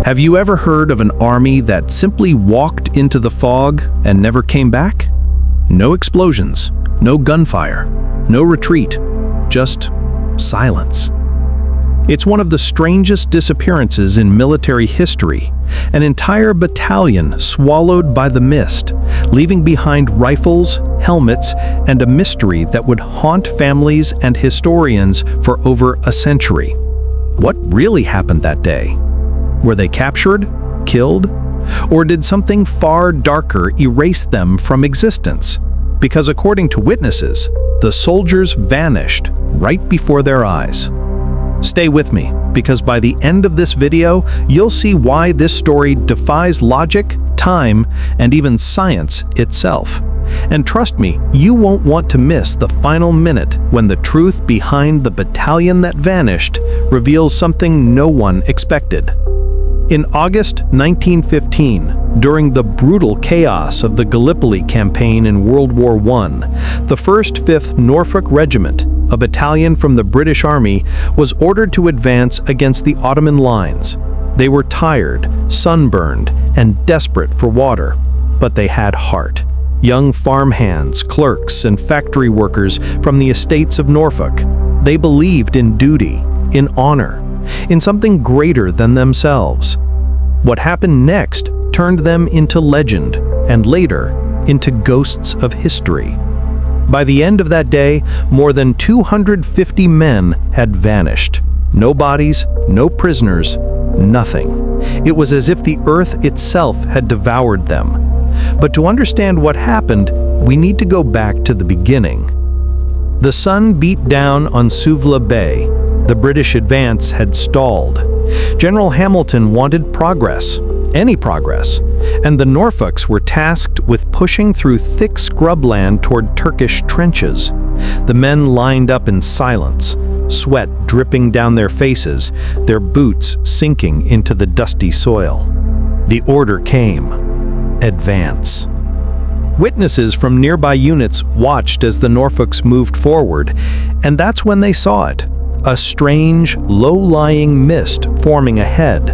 Have you ever heard of an army that simply walked into the fog and never came back? No explosions, no gunfire, no retreat, just silence. It's one of the strangest disappearances in military history, an entire battalion swallowed by the mist, leaving behind rifles, helmets, and a mystery that would haunt families and historians for over a century. What really happened that day? Were they captured, killed, or did something far darker erase them from existence? Because according to witnesses, the soldiers vanished right before their eyes. Stay with me, because by the end of this video, you'll see why this story defies logic, time, and even science itself. And trust me, you won't want to miss the final minute when the truth behind the battalion that vanished reveals something no one expected. In August 1915, during the brutal chaos of the Gallipoli campaign in World War I, the 1st 5th Norfolk Regiment, a battalion from the British Army, was ordered to advance against the Ottoman lines. They were tired, sunburned, and desperate for water, but they had heart. Young farmhands, clerks, and factory workers from the estates of Norfolk, they believed in duty, in honor, in something greater than themselves. What happened next turned them into legend, and later into ghosts of history. By the end of that day, more than 250 men had vanished. No bodies, no prisoners, nothing. It was as if the earth itself had devoured them. But to understand what happened, we need to go back to the beginning. The sun beat down on Suvla Bay. The British advance had stalled. General Hamilton wanted progress, any progress, and the Norfolks were tasked with pushing through thick scrubland toward Turkish trenches. The men lined up in silence, sweat dripping down their faces, their boots sinking into the dusty soil. The order came: advance. Witnesses from nearby units watched as the Norfolks moved forward, and that's when they saw it. A strange, low-lying mist forming ahead.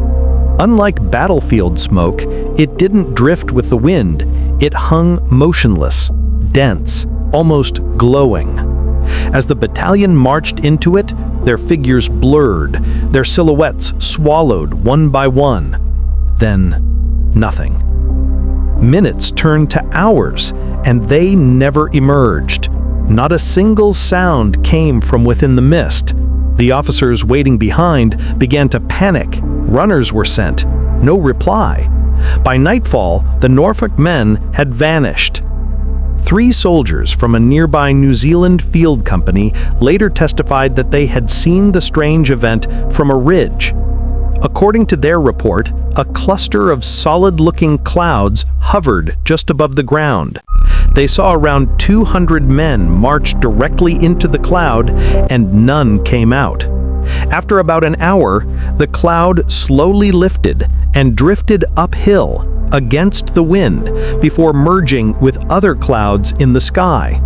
Unlike battlefield smoke, it didn't drift with the wind. It hung motionless, dense, almost glowing. As the battalion marched into it, their figures blurred, their silhouettes swallowed one by one. Then, nothing. Minutes turned to hours, and they never emerged. Not a single sound came from within the mist. The officers waiting behind began to panic. Runners were sent. No reply. By nightfall, the Norfolk men had vanished. 3 soldiers from a nearby New Zealand field company later testified that they had seen the strange event from a ridge. According to their report, a cluster of solid-looking clouds hovered just above the ground. They saw around 200 men march directly into the cloud, and none came out. After about an hour, the cloud slowly lifted and drifted uphill against the wind before merging with other clouds in the sky.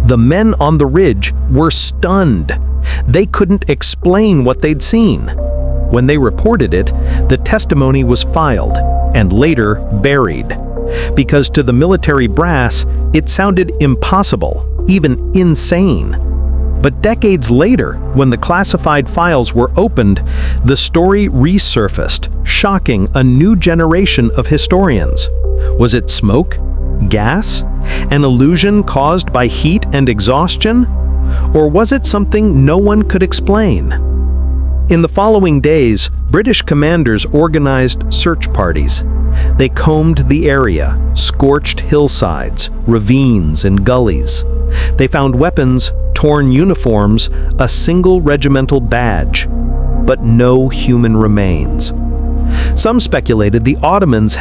The men on the ridge were stunned. They couldn't explain what they'd seen. When they reported it, the testimony was filed and later buried, because to the military brass, it sounded impossible, even insane. But decades later, when the classified files were opened, the story resurfaced, shocking a new generation of historians. Was it smoke? Gas? An illusion caused by heat and exhaustion? Or was it something no one could explain? In the following days, British commanders organized search parties. They combed the area, scorched hillsides, ravines, and gullies. They found weapons, torn uniforms, a single regimental badge, but no human remains. Some speculated the Ottomans